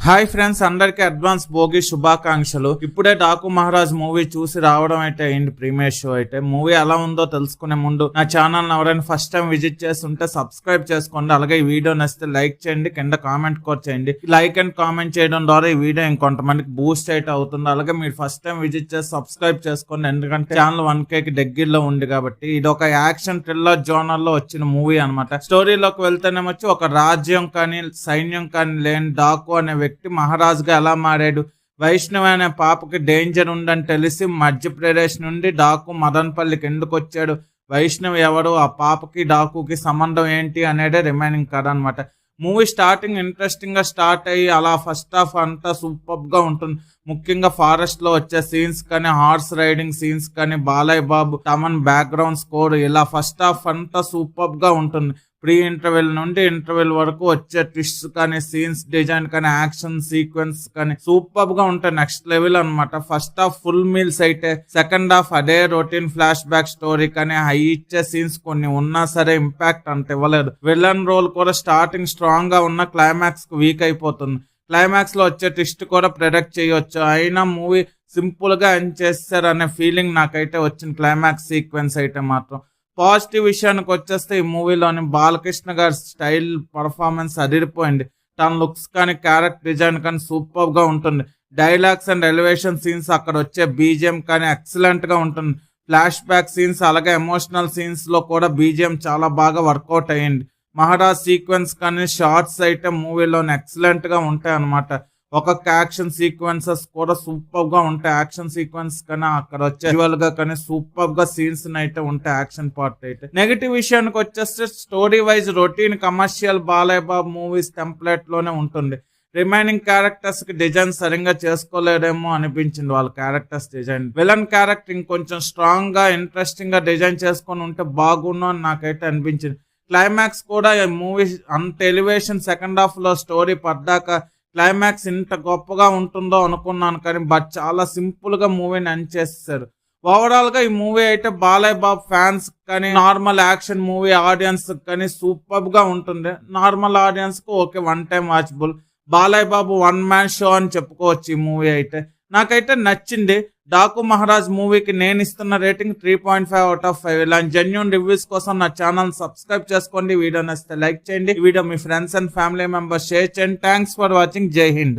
Hi friends, అందరికి advance Bhogi శుభాకాంక్షలు. ఇప్పుడే డాకు మహారాజ్ మూవీ చూసి రావడం అయితే అయింది. ప్రీమియర్ షో అయితే మూవీ ఎలా ఉందో తెలుసుకునే ముందు నా ఛానల్ ఎవరైనా ఫస్ట్ టైం విజిట్ చేస్తుంటే సబ్స్క్రైబ్ చేసుకోండి. అలాగే ఈ వీడియో నచ్చితే లైక్ చేయండి, కింద కామెంట్ కూడా చేయండి. లైక్ అండ్ కామెంట్ చేయడం ద్వారా ఈ వీడియో ఇంకొంతమందికి బూస్ట్ అయితే అవుతుంది. అలాగే మీరు ఫస్ట్ టైం విజిట్ చేసి సబ్స్క్రైబ్ చేసుకోండి, ఎందుకంటే ఛానల్ 1K కి దగ్గరలో ఉంది కాబట్టి. ఇది ఒక యాక్షన్ థ్రిల్లర్ జోనర్ లో వచ్చిన మూవీ అనమాట. స్టోరీలోకి వెళ్తేనేమొచ్చి ఒక రాజ్యం కానీ సైన్యం కానీ లేని డాకు అనే వ్యక్తి మహారాజుగా ఎలా మారాడు, వైష్ణవి అనే పాపకి డేంజర్ ఉందని తెలిసి మధ్యప్రదేశ్ నుండి డాకు మదన్పల్లికి ఎందుకు వచ్చాడు, వైష్ణవి ఎవరు, ఆ పాపకి డాకుకి సంబంధం ఏంటి అనేది రిమైనింగ్ కథ అనమాట. మూవీ స్టార్టింగ్ ఇంట్రెస్టింగ్ గా స్టార్ట్ అయ్యి అలా ఫస్ట్ హాఫ్ అంతా సూపర్ గా ఉంటుంది. ముఖ్యంగా ఫారెస్ట్ లో వచ్చే సీన్స్ కానీ, హార్స్ రైడింగ్ సీన్స్ కానీ, బాలయ్య బాబు తమన్ బ్యాక్గ్రౌండ్ స్కోర్, ఇలా ఫస్ట్ హాఫ్ అంతా సూపర్ గా ఉంటుంది. ప్రీ ఇంటర్వెల్ నుండి ఇంటర్వెల్ వరకు వచ్చే ట్విస్ట్ కానీ, సీన్స్ డిజైన్ కానీ, యాక్షన్ సీక్వెన్స్ కానీ సూపర్ గా ఉంటాయి. నెక్స్ట్ లెవెల్ అనమాట. ఫస్ట్ హాఫ్ ఫుల్ మీల్స్ అయితే, సెకండ్ హాఫ్ అదే రొటీన్ ఫ్లాష్ బ్యాక్ స్టోరీ కానీ, హై ఇచ్చే సీన్స్ కొన్ని ఉన్నా సరే ఇంపాక్ట్ అంత ఇవ్వలేదు. విలన్ రోల్ కూడా స్టార్టింగ్ స్ట్రాంగ్ గా ఉన్న క్లైమాక్స్ కు వీక్ అయిపోతుంది. క్లైమాక్స్ లో వచ్చే ట్విస్ట్ కూడా ప్రెడిక్ట్ చేయొచ్చు, అయినా మూవీ సింపుల్ గా ఎండ్ చేస్తారు అనే ఫీలింగ్ నాకైతే వచ్చింది. క్లైమాక్స్ సీక్వెన్స్ అయితే మాత్రం పాజిటివ్ విషయానికి వచ్చేస్తే, ఈ మూవీలోని బాలకృష్ణ గారి స్టైల్ పర్ఫార్మెన్స్ అదిరిపోయింది. తన లుక్స్ కానీ, క్యారెక్టర్ డిజైన్ కానీ సూపర్ గా ఉంటుంది. డైలాగ్స్ అండ్ ఎలివేషన్ సీన్స్, అక్కడ వచ్చే బీజిఎం కానీ ఎక్సలెంట్ గా ఉంటుంది. ఫ్లాష్ బ్యాక్ సీన్స్ అలాగే ఎమోషనల్ సీన్స్ లో కూడా బీజిఎం చాలా బాగా వర్కౌట్ అయ్యింది. మహారాజ్ సీక్వెన్స్ కానీ షార్ట్స్ అయితే మూవీలోని ఎక్సలెంట్ గా ఉంటాయి అనమాట. ఒక్కొక్క యాక్షన్ సీక్వెన్సెస్ కూడా సూపర్ గా ఉంటాయి. యాక్షన్ సీక్వెన్స్ కానీ, అక్కడ వచ్చే విజువల్ గా కానీ సూపర్ గా సీన్స్ అయితే ఉంటాయి. యాక్షన్ పార్ట్ అయితే నెగటివ్ విషయానికి వచ్చేస్తే, story wise routine commercial Balayya Babu movies template లోనే ఉంటుంది. రిమైనింగ్ క్యారెక్టర్స్ కి డిజైన్ సరిగ్గా చేసుకోలేదేమో అనిపించింది. వాళ్ళ క్యారెక్టర్స్ డిజైన్, విలన్ క్యారెక్టర్ ఇంకొంచెం స్ట్రాంగ్ గా ఇంట్రెస్టింగ్ గా డిజైన్ చేసుకొని ఉంటే బాగుండు అని నాకైతే అనిపించింది. క్లైమాక్స్ కూడా ఈ మూవీ అంత ఎలివేషన్ సెకండ్ హాఫ్ లో స్టోరీ పడ్డాక క్లైమాక్స్ ఇంత గొప్పగా ఉంటుందో అనుకున్నాను, కానీ బట్ చాలా సింపుల్ గా మూవీని ఎండ్ చేసేసారు. ఓవరాల్ గా ఈ మూవీ అయితే బాలయ్య బాబు ఫ్యాన్స్ కానీ, నార్మల్ యాక్షన్ మూవీ ఆడియన్స్ కానీ సూపర్ గా ఉంటుంది. నార్మల్ ఆడియన్స్ కు okay, one time watchable. Balayya Babu one man show అని చెప్పుకోవచ్చు. ఈ మూవీ అయితే నాకైతే నచ్చింది. డాకు మహారాజ్ మూవీకి నేను ఇస్తున్న రేటింగ్ 3.5/5. ఇలాంటి జెన్యూన్ రివ్యూస్ కోసం నా ఛానల్ సబ్స్క్రైబ్ చేసుకోండి. వీడియో నచ్చితే లైక్ చేయండి. ఈ వీడియో మీ friends and family members share చేయండి. Thanks for watching. జై హింద్.